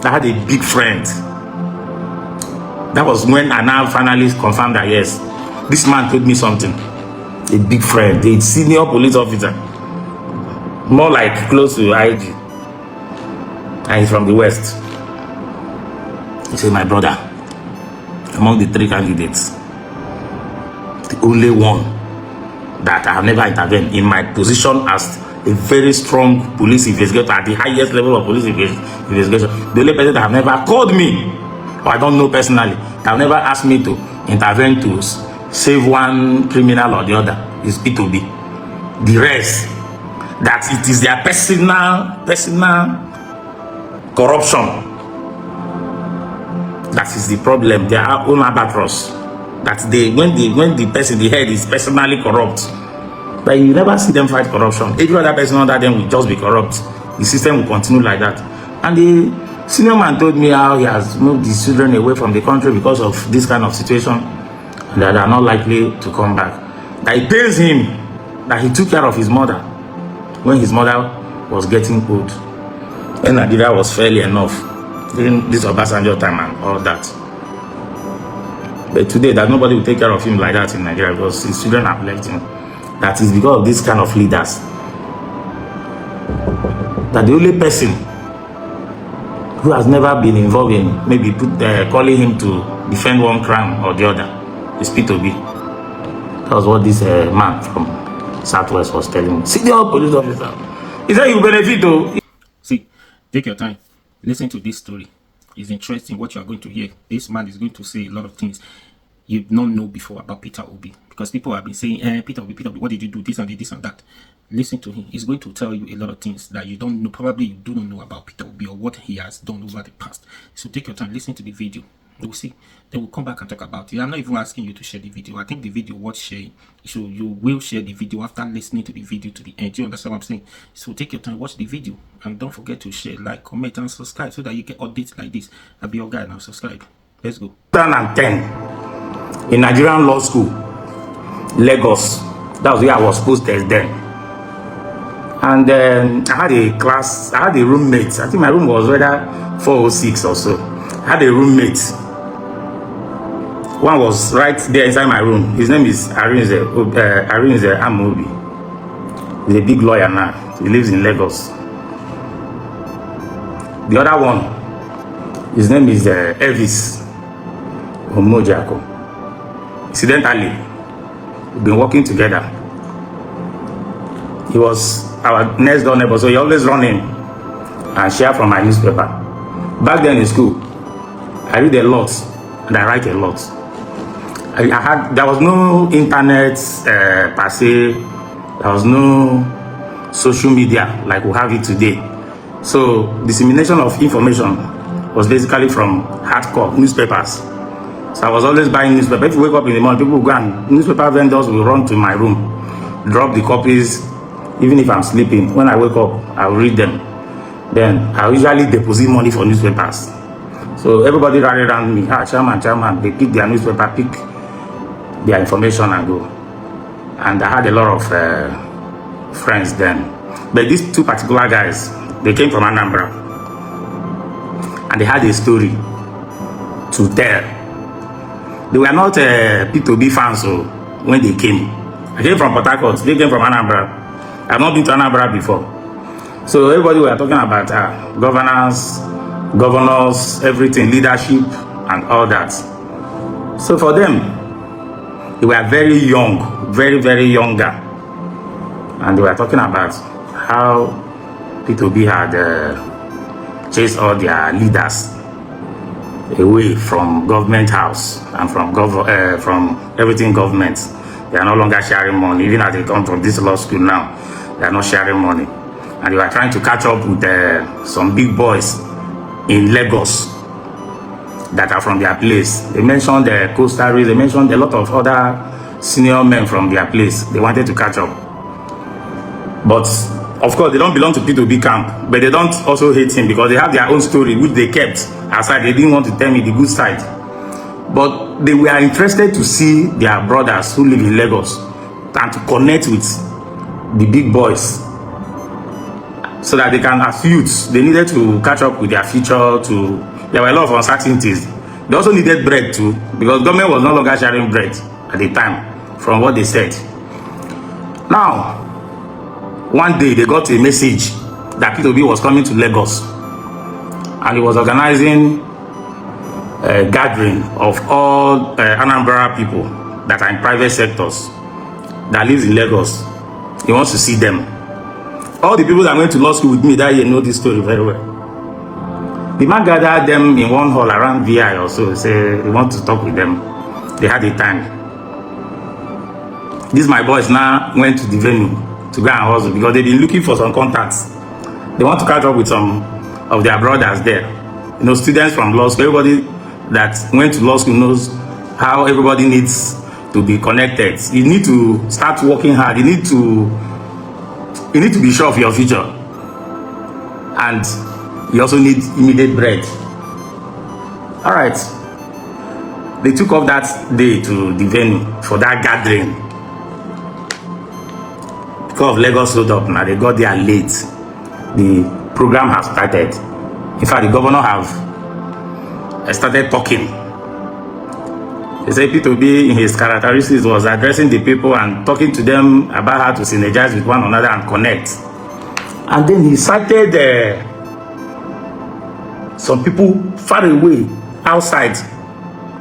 I had a big friend. That was when I now finally confirmed that yes, this man told me something. A big friend, a senior police officer, more like close to IG, and he's from the West. He said, my brother, among the 3 candidates, the only one that I have never intervened in my position as a very strong police investigator at the highest level of police investigation. The only person that have never called me, or I don't know personally, that have never asked me to intervene to save one criminal or the other is Peter Obi. The rest, that it is their personal corruption that is the problem. Their own albatross. That they when the person, the head is personally corrupt, but you never see them fight corruption. Every other person under them will just be corrupt. The system will continue like that. And the senior man told me how he has moved his children away from the country because of this kind of situation, and that they are not likely to come back. That it pains him that he took care of his mother when his mother was getting old, and Nigeria was fairly enough during this Obasanjo time and all that. But today, that nobody will take care of him like that in Nigeria because his children have left him. That is because of this kind of leaders. That the only person who has never been involved in maybe calling him to defend one crime or the other is Peter Obi. That was what this man from Southwest was telling me. Senior police officer. He said you benefit though. See, take your time. Listen to this story. It's interesting what you are going to hear. This man is going to say a lot of things you don't know before about Peter Obi, because people have been saying, Peter Obi, what did you do? This and that. Listen to him. He's going to tell you a lot of things that you don't know. Probably you do not know about Peter Obi or what he has done over the past. So take your time. Listen to the video. We'll see. Then we'll come back and talk about it. I'm not even asking you to share the video. I think the video worth sharing. So you will share the video after listening to the video to the end. Do you understand what I'm saying? So take your time, watch the video, and don't forget to share, like, comment, and subscribe so that you get updates like this. I'll be your guy now. Subscribe. Let's go. 2010 in Nigerian law school, Lagos. That was where I was posted then. And then I had a class, I had a roommate. I think my room was rather 406 or so. I had a roommate. One was right there inside my room. His name is Arinze Amobi. He's a big lawyer now. He lives in Lagos. The other one, his name is Elvis Omojako. Incidentally, we've been working together. He was our next door neighbor, so he always run in and share from my newspaper. Back then in school, I read a lot and I write a lot. There was no internet per se. There was no social media like we have it today. So dissemination of information was basically from hardcore newspapers. So I was always buying newspapers. If you wake up in the morning, people will go and newspaper vendors will run to my room, drop the copies. Even if I'm sleeping, when I wake up, I'll read them. Then I usually deposit money for newspapers. So everybody rally around me, chairman, they pick their newspaper, pick their information and go. And I had a lot of friends then. But these two particular guys, they came from Anambra. And they had a story to tell. They were not Peter Obi fans so when they came. I came from Port Harcourt, they came from Anambra. I've not been to Anambra before. So everybody were talking about governors, everything, leadership, and all that. So for them, they were very young, very, very younger. And they were talking about how Peter Obi had chased all their leaders away from government house and from everything government. They are no longer sharing money. Even as they come from this law school now, they are not sharing money. And they were trying to catch up with some big boys in Lagos that are from their place. They mentioned the co-stars, they mentioned a lot of other senior men from their place. They wanted to catch up. But of course, they don't belong to Peter Obi camp, but they don't also hate him because they have their own story, which they kept aside. They didn't want to tell me the good side. But they were interested to see their brothers who live in Lagos and to connect with the big boys so that they can, as youths, they needed to catch up with their future. There were a lot of uncertainties. They also needed bread too, because government was no longer sharing bread at the time, from what they said. Now, one day they got a message that Peter Obi was coming to Lagos, and he was organizing a gathering of all Anambra people that are in private sectors that lives in Lagos. He wants to see them. All the people that went to law school with me that year know this story very well. The man gathered them in one hall around VI or so, say he wants to talk with them. They had a time. These my boys now went to the venue to go and hustle because they've been looking for some contacts. They want to catch up with some of their brothers there. You know, students from law school, everybody that went to law school knows how everybody needs to be connected. You need to start working hard. You need to be sure of your future. And you also need immediate bread. All right. They took off that day to the venue for that gathering. Because of Lagos load up now, they got there late. The program has started. In fact, the governor have started talking. They say Peter Obi, in his characteristics, was addressing the people and talking to them about how to synergize with one another and connect. And then he cited some people far away outside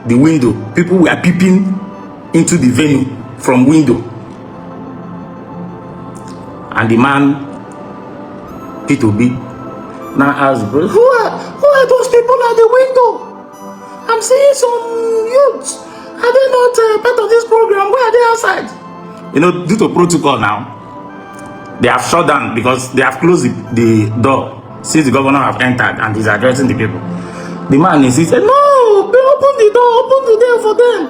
the window. People were peeping into the venue from window. And the man, Peter Obi, now asked, who are those people at the window? I'm seeing some youths. Are they not part of this program? Why are they outside? You know, due to protocol now, they have shut down because they have closed the door since the governor have entered and he's addressing the people. The man insisted, no, open the door, open the door for them.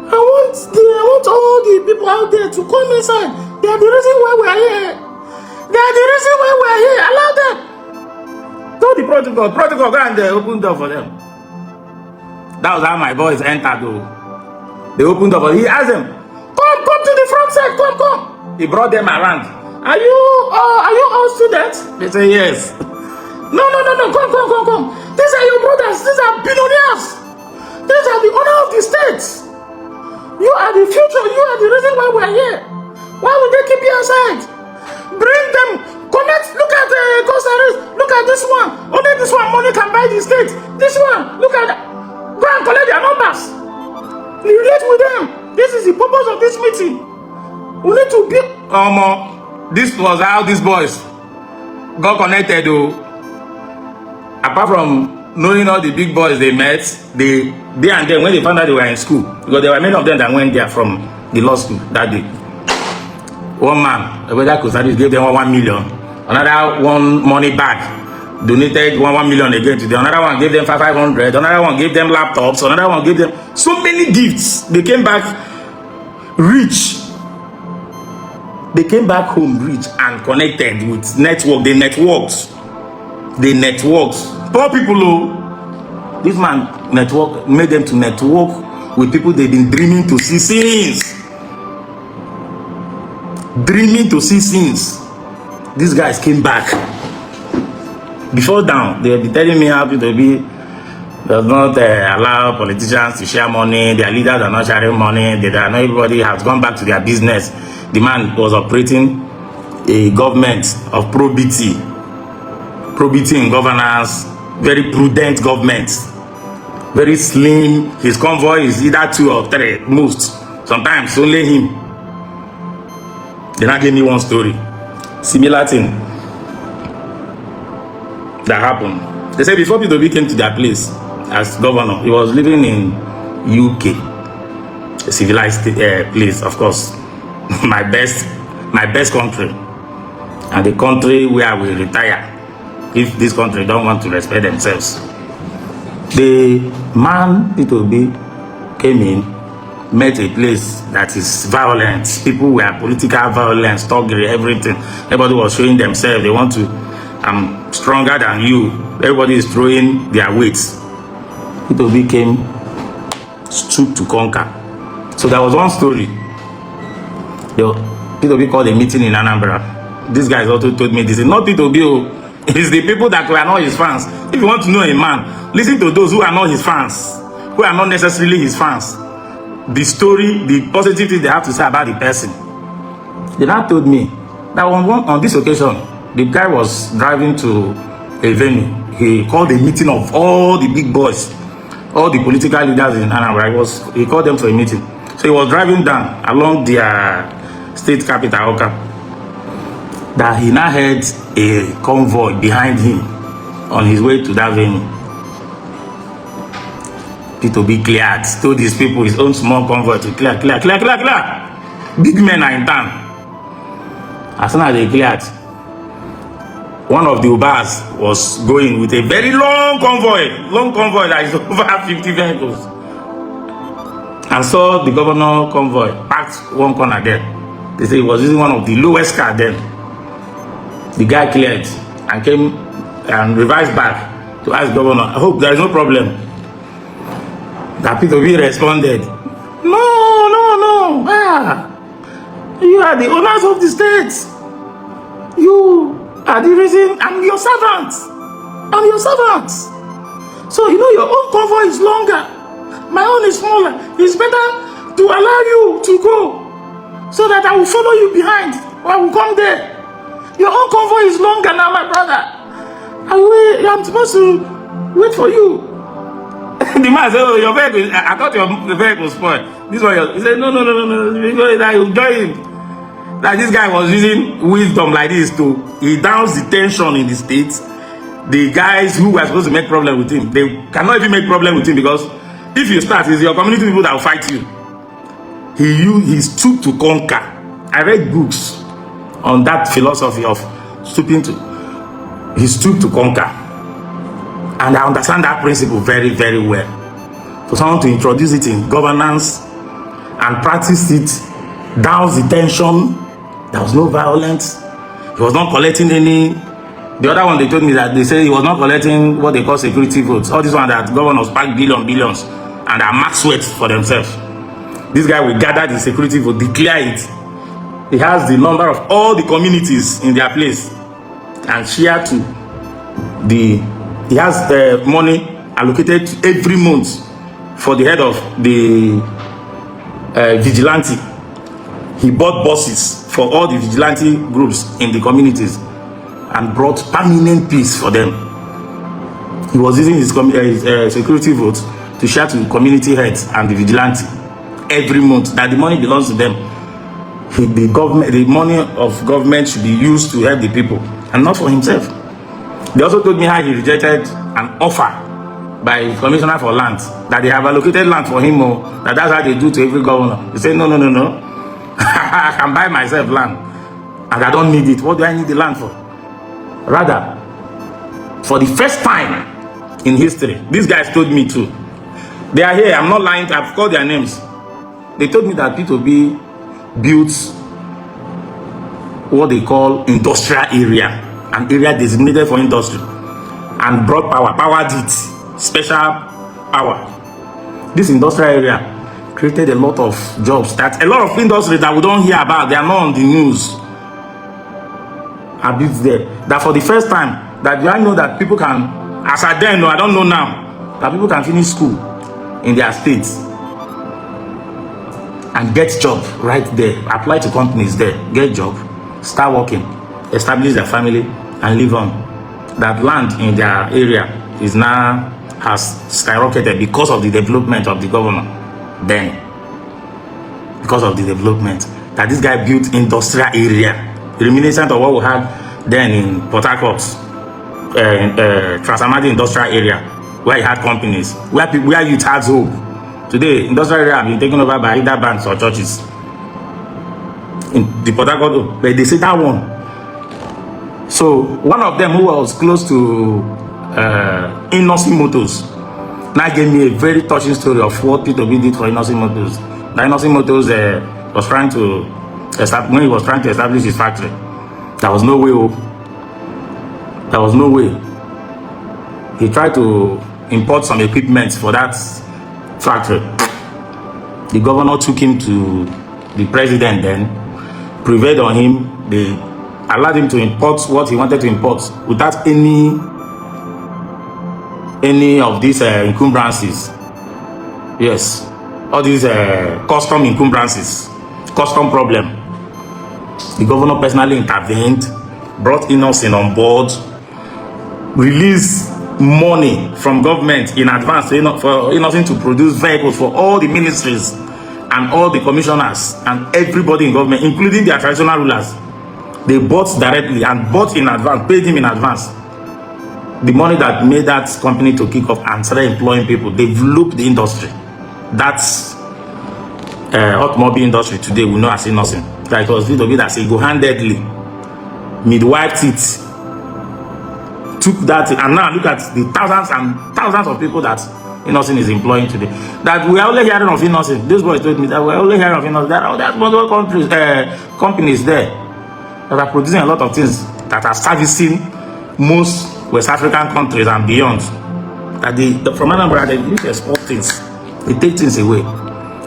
I want all the people out there to come inside. They are the reason why we are here. They are the reason why we are here. Allow them. Do the protocol, go and open the door for them. That was how my boys entered though. They opened the door. He asked them, come to the front side, come. He brought them around. Are you all students? They say yes. No, come. These are your brothers. These are billionaires. These are the owner of the states. You are the future. You are the reason why we are here. Why would they keep you outside? Bring them. Connect. Look at the Costa Rica. Look at this one. Only this one money can buy the state. This one. Look at that. Go and collect their numbers. Relate with them. This is the purpose of this meeting. We need to be. This was how these boys got connected though. Apart from knowing all the big boys they met, they and then when they found out they were in school, because there were many of them that went there from the law school that day. One man, whether Costa Rica, gave them 1 million. Another one money bag, donated 1 million again to them. Another one gave them 500. Another one gave them laptops. Another one gave them so many gifts. They came back rich. They came back home rich and connected with network. They networked. Poor people, oh, this man made them to network with people they've been dreaming to see since. These guys came back. Before now, they'll be telling me how Peter Obi does not allow politicians to share money. Their leaders are not sharing money. Everybody has gone back to their business. The man was operating a government of probity in governance, very prudent government, very slim. His convoy is either 2 or 3 most. Sometimes only him. They now gave me one story, similar thing that happened. They said before Peter Obi came to their place as governor, he was living in UK, a civilized place, of course. my best country, and the country where we retire if this country don't want to respect themselves. The man Peter Obi came in, met a place that is violent. People were political violence, thuggery, everything. Everybody was showing themselves. They want to, I'm stronger than you. Everybody is throwing their weights. Peter Obi came, stood to conquer. So there was one story. Peter Obi called a meeting in Anambra. These guys also told me this. It's not Peter Obi. It's the people that were not his fans. If you want to know a man, listen to those who are not his fans, who are not necessarily his fans. The story, the positive things they have to say about the person. They now told me that on this occasion, the guy was driving to a venue. He called a meeting of all the big boys, all the political leaders in Anambra. He called them for a meeting. So he was driving down along their state capital, Oka, that he now heard a convoy behind him on his way to that venue. Peter Obi cleared, told his people, his own small convoy to clear. Big men are in town. As soon as they cleared, one of the Ubers was going with a very long convoy that is over 50 vehicles, and saw the governor convoy parked one corner there. They say he was using one of the lowest cars then. The guy cleared and came and revised back to ask governor, I hope there is no problem. That Peter Obi responded, no. You are the owners of the state. You are the reason. I'm your servant. So you know your own convoy is longer. My own is smaller. It's better to allow you to go so that I will follow you behind, or I will come there. Your own convoy is longer now, my brother. I'm supposed to wait for you. The man said, oh, your vehicle, I thought your vehicle was spoiled. This one, he said, no. That you join him. That this guy was using wisdom like this to, he downs the tension in the states. The guys who were supposed to make problem with him, they cannot even make problem with him, because if you start, it's your community people that will fight you. He stood to conquer. I read books on that philosophy of stooping to, he stood to conquer. And I understand that principle very, very well. For someone to introduce it in governance and practice it, downs the tension, there was no violence. He was not collecting any. The other one, they told me that they say he was not collecting what they call security votes. All this one that governors pack billions and are max sweat for themselves. This guy will gather the security vote, declare it. He has the number of all the communities in their place and share to the. He has the money allocated every month for the head of the vigilante. He bought buses for all the vigilante groups in the communities and brought permanent peace for them. He was using his security votes to share to community heads and the vigilante every month that the money belongs to them. The money of government should be used to help the people and not for himself. They also told me how he rejected an offer by the commissioner for land, that they have allocated land for him, or that's how they do to every governor. He said, no. I can buy myself land and I don't need it. What do I need the land for? Rather, for the first time in history, these guys told me too. They are here, I'm not lying, I've called their names. They told me that Peter Obi built what they call industrial area, an area designated for industry, and brought powered it, special power. This industrial area created a lot of jobs, that a lot of industries that we don't hear about, they are not on the news, are built there. That for the first time, that I know that people can, as I then know, I don't know now, that people can finish school in their states and get job right there, apply to companies there, get job, start working, establish their family and live on. That land in their area is now has skyrocketed because of the development of the governor then. Because of the development that this guy built industrial area, reminiscent of what we had then in Port Harcourt, Transamadi industrial area, where you had companies, where youth had hope. Today, industrial area have been taken over by either banks or churches. In the Port Harcourt, but they say that one. So one of them who was close to Innocent Motors now gave me a very touching story of what Peter Obi did for Innocent Motors. That Innocent Motors was trying to establish, when he was trying to establish his factory, there was no way. There was no way. He tried to import some equipment for that factory. The governor took him to the president then, prevailed on him. They allowed him to import what he wanted to import without any of these encumbrances. Yes, all these custom encumbrances, custom problem. The governor personally intervened, brought Innocent on board, released money from government in advance for Innocent to produce vehicles for all the ministries and all the commissioners and everybody in government, including their traditional rulers. They bought directly and bought in advance, paid him in advance. The money that made that company to kick off and started employing people, developed the industry. That's automobile industry today we know as Innocent. That it was Peter Obi that single-handedly midwifed it, took that, and now look at the thousands and thousands of people that Innocent is employing today. That we are only hearing of Innocent. This boy told me that we are only hearing of Innocent. There's multiple companies there that are producing a lot of things that are servicing most West African countries and beyond. That from Anambra, they need to export things. They take things away.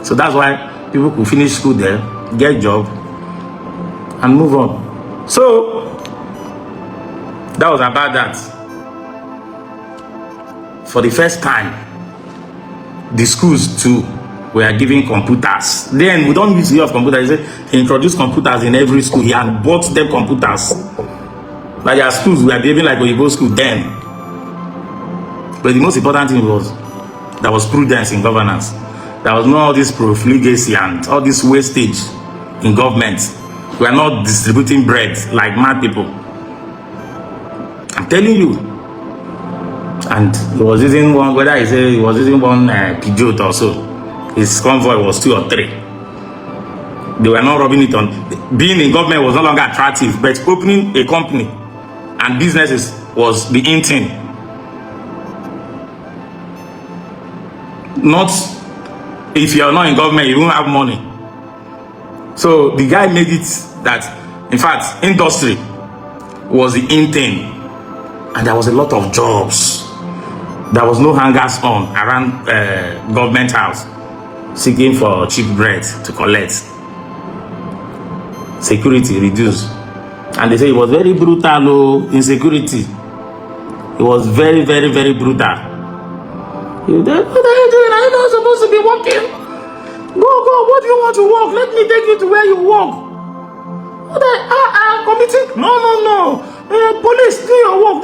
So that's why people could finish school there, get a job, and move on. So that was about that. For the first time, the schools too were giving computers. Then we don't use the of computers. He introduced computers in every school. He had bought them computers. Like their schools were behaving like Oyibo school then. But the most important thing was there was prudence in governance. There was no all this profligacy and all this wastage in government. We are not distributing bread like mad people. I'm telling you. And he was using one, whether he was using one Peugeot or so. His convoy was 2 or 3. They were not rubbing it on. Being in government was no longer attractive, but opening a company and businesses was the in thing. Not if you're not in government, you won't have money. So the guy made it that, in fact, industry was the in thing. And there was a lot of jobs. There was no hangers on around government house seeking for cheap bread to collect. Security reduced. And they say it was very brutal insecurity. It was very, very, very brutal. You there? What are you doing? Are you not supposed to be working? Go, what do you want to work? Let me take you to where you work. What committee? No. Police, do your work.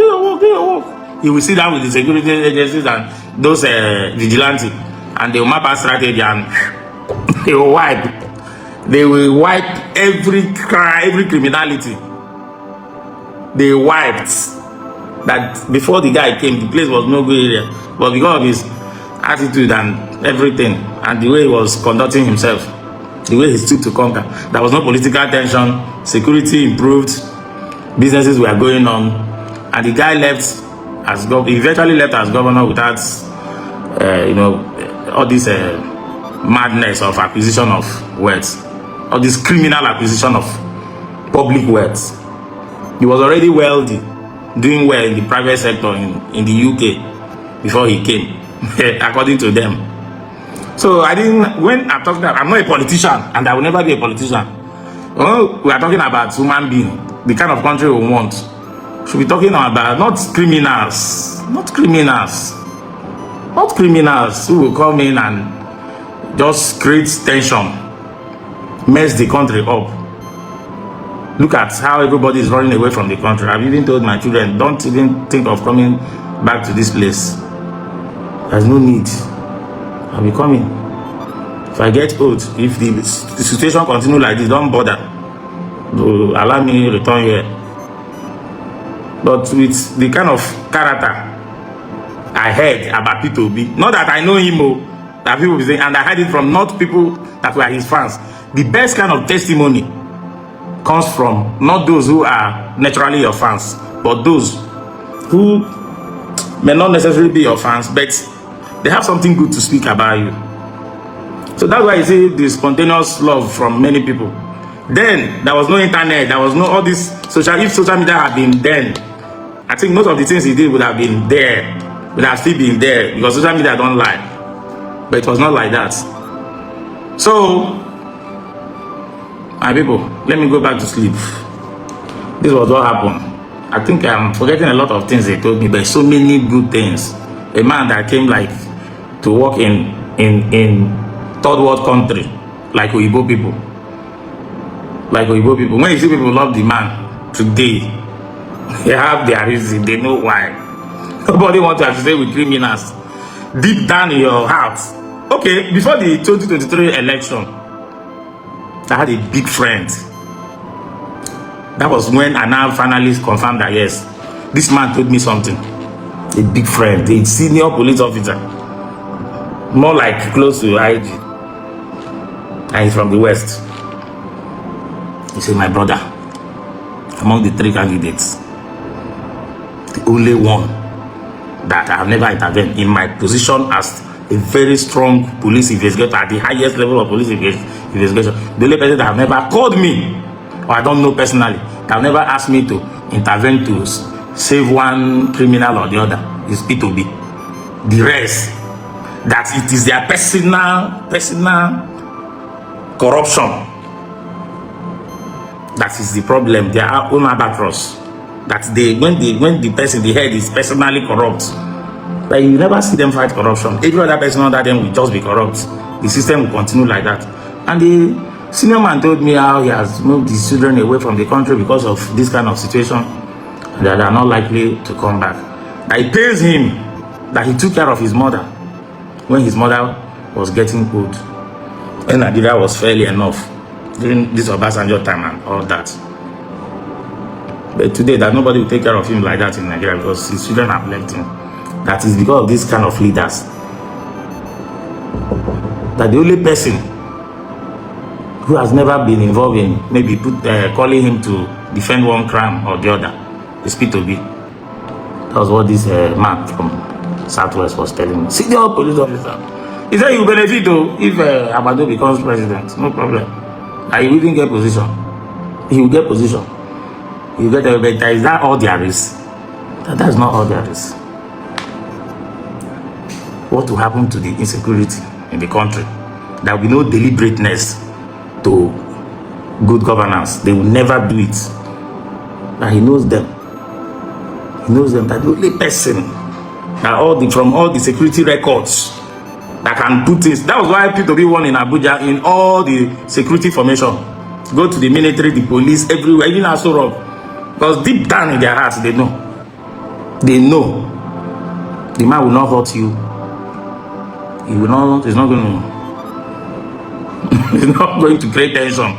You will sit down with the security agencies and those vigilantes, and they will map out strategy and they will wipe. They will wipe every crime, every criminality. They wiped. That before the guy came, the place was no good area. But because of his attitude and everything, and the way he was conducting himself, the way he stood to conquer, there was no political tension, security improved, businesses were going on, and the guy left as he eventually left as governor without, all this madness of acquisition of wealth, all this criminal acquisition of public wealth. He was already wealthy, doing well in the private sector in the UK before he came, according to them. So when I'm talking about, I'm not a politician and I will never be a politician. We are talking about human being, the kind of country we want. Should be talking about not criminals who will come in and just create tension, mess the country up. Look at how everybody is running away from the country. I've even told my children, don't even think of coming back to this place. There's no need. I'll be coming. If I get old, if the situation continues like this, don't bother. Allow me to return here. But with the kind of character I heard about Peter Obi, not that I know him, that people be saying, and I heard it from not people that were his fans. The best kind of testimony comes from not those who are naturally your fans, but those who may not necessarily be your fans, but they have something good to speak about you. So that's why you see the spontaneous love from many people. Then there was no internet, there was no all this social. If social media had been then, I think most of the things he did would have been there, would have still been there, because social media don't lie. But it was not like that. So, my people, let me go back to sleep. This was what happened. I think I'm forgetting a lot of things they told me, but so many good things. A man that came like to work in third world country, like Oyibo people. Like Oyibo people. When you see people love the man today, they have their reason, they know why. Nobody wants to associate with criminals. Deep down in your heart. Okay, before the 2023 election, I had a big friend. That was when I now finally confirmed that yes, this man told me something. A big friend, a senior police officer, more like close to IG, and he's from the West. He said, my brother, among the 3 candidates, the only one that I have never intervened in my position as a very strong police investigator at the highest level of police investigation, the only person that have never called me, or I don't know personally, that have never asked me to intervene to save one criminal or the other is Peter Obi. The rest, that it is their personal corruption that is the problem, their own albatross. That when the person, the head is personally corrupt, like you never see them fight corruption. Every other person under them will just be corrupt. The system will continue like that. And the senior man told me how he has moved his children away from the country because of this kind of situation, and that they are not likely to come back. That it pains him that he took care of his mother when his mother was getting old, when Nigeria was fairly enough during this Obasanjo time and all that. But today, that nobody will take care of him like that in Nigeria because his children have left him. That is because of this kind of leaders. That the only person who has never been involved in maybe calling him to defend one crime or the other is Peter Obi. That was what this man from Southwest was telling me. Senior police officer. He said he will benefit though if Abado becomes president. No problem. And he will even get position. He will get position. You get a better. Is that all there is? That's not all there is. What will happen to the insecurity in the country? There will be no deliberateness to good governance. They will never do it. And he knows them. He knows them. That the only person that from all the security records that can do things. That was why Peter Obi won in Abuja in all the security formation. Go to the military, the police, everywhere, even Aso Rock. Because deep down in their hearts, they know. They know. The man will not hurt you. He will not, he's not going to, he's not going to create tension.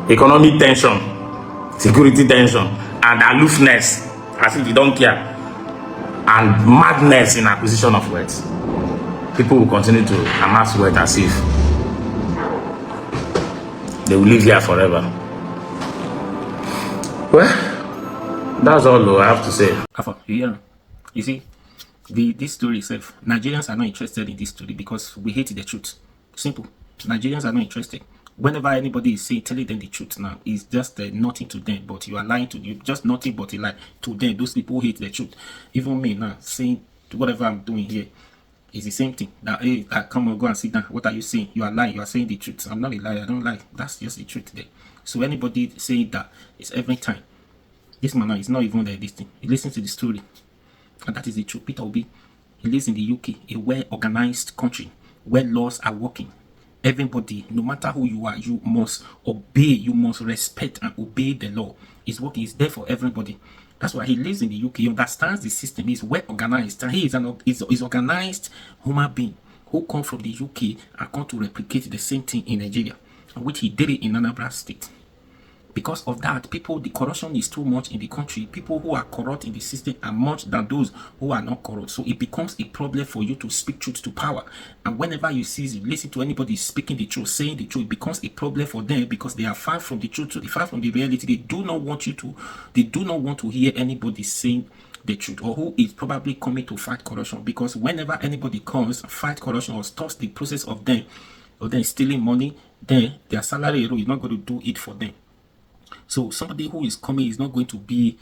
Economic tension, security tension, and aloofness, as if you don't care, and madness in acquisition of wealth. People will continue to amass wealth as if they will live here forever. Well, that's all I have to say. You see, this story itself, Nigerians are not interested in this story because we hate the truth. Simple. Nigerians are not interested. Whenever anybody is telling them the truth now, it's just nothing to them, but you are lying to you. Just nothing but a lie to them. Those people hate the truth. Even me now, saying whatever I'm doing here is the same thing. That, hey, come on, go and sit down. What are you saying? You are lying. You are saying the truth. I'm not a liar. I don't lie. That's just the truth there. So anybody saying that, it's every time. This man now is not even this thing. He listens to the story. And that is the truth. Peter Obi, he lives in the UK, a well-organized country where laws are working. Everybody, no matter who you are, you must obey, you must respect and obey the law. It's working, it's there for everybody. That's why he lives in the UK. He understands the system. He's well organized. And he is an organized human being who come from the UK and come to replicate the same thing in Nigeria, which he did it in Anambra State. Because of that, the corruption is too much in the country. People who are corrupt in the system are much than those who are not corrupt. So it becomes a problem for you to speak truth to power. And whenever you listen to anybody speaking the truth, saying the truth, it becomes a problem for them because they are far from the truth, far from the reality. They do not want to hear anybody saying the truth, or who is probably coming to fight corruption. Because whenever anybody comes fight corruption or stops the process of them, or then stealing money, then their salary is not going to do it for them. So somebody who is coming is not going to be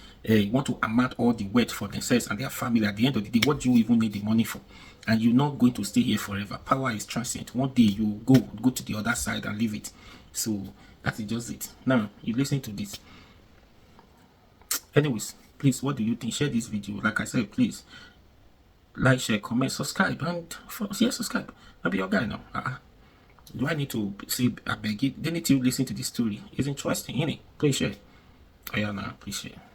want to amass all the wealth for themselves and their family. At the end of the day, what do you even need the money for? And you're not going to stay here forever. Power is transient. One day you go to the other side and leave it. So that is just it. Now you listen to this. Anyways, please, what do you think? Share this video. Like I said, please like, share, comment, subscribe, and subscribe. I'll be your guy now. Do I need to say I beg it? They need to listen to this story. It's interesting, innit? Please share. Oh yeah, nah, please share.